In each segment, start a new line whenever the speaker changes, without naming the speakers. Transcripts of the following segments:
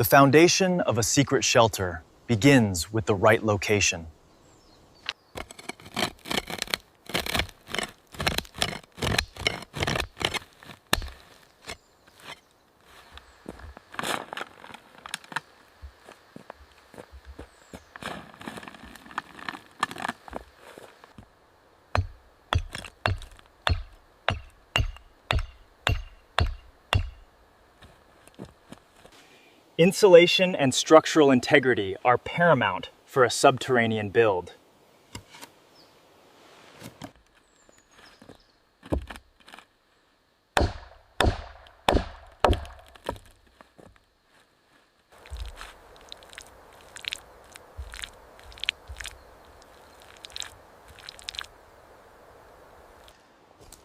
The foundation of a secret shelter begins with the right location. Insulation and structural integrity are paramount for a subterranean build.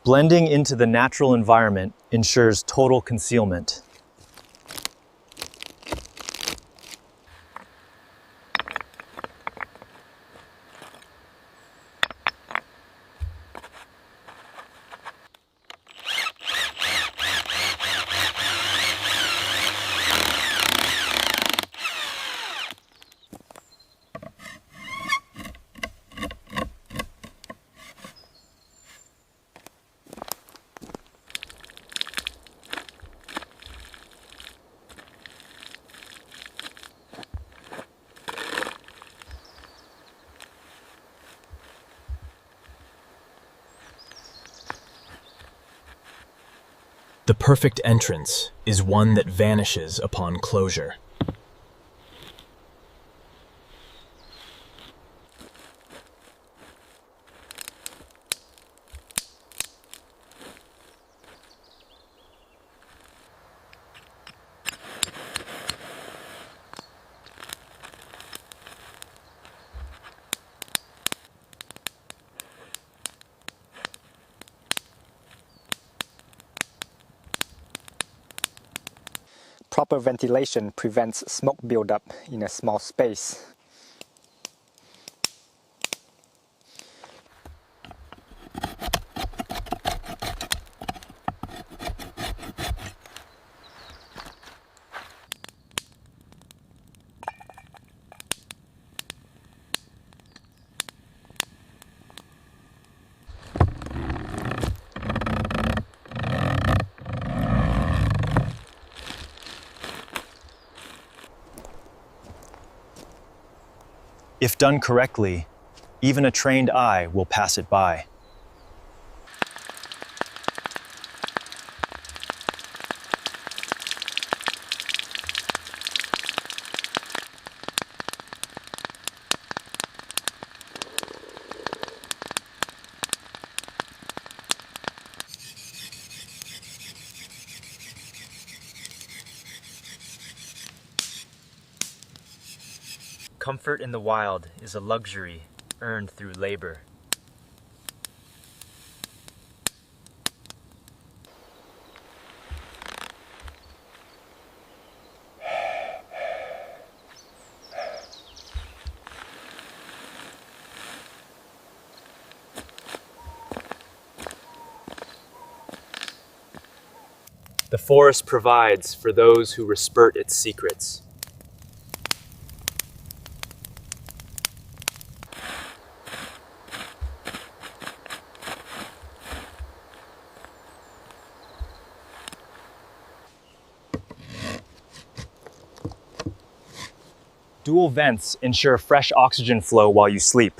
Blending into the natural environment ensures total concealment.
The perfect entrance is one that vanishes upon closure.
Proper ventilation prevents smoke buildup in a small space.
If done correctly, even a trained eye will pass it by. Comfort in the wild is a luxury earned through labor. The forest provides for those who respect its secrets. Dual vents ensure fresh oxygen flow while you sleep.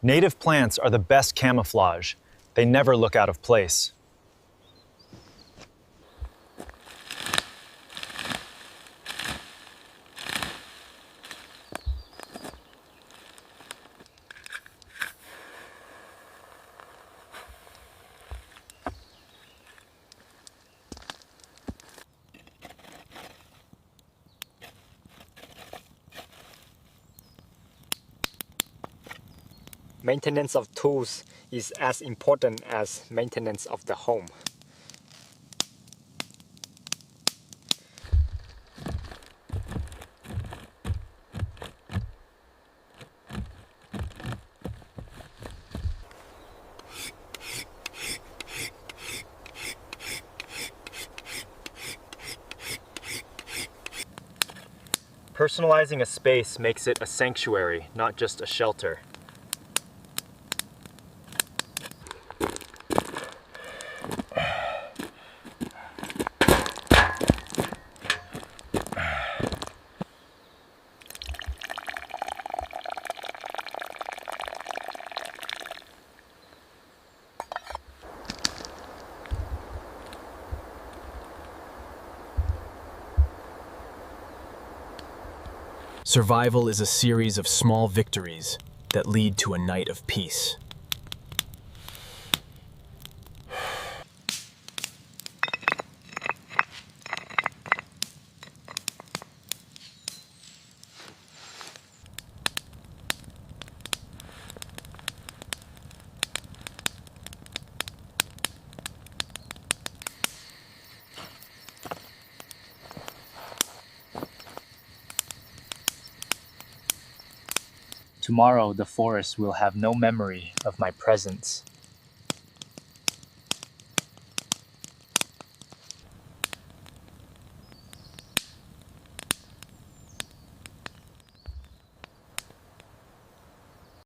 Native plants are the best camouflage. They never look out of place.
Maintenance of tools is as important as maintenance of the home.
Personalizing a space makes it a sanctuary, not just a shelter.
Survival is a series of small victories that lead to a night of peace.
Tomorrow the forest will have no memory of my presence.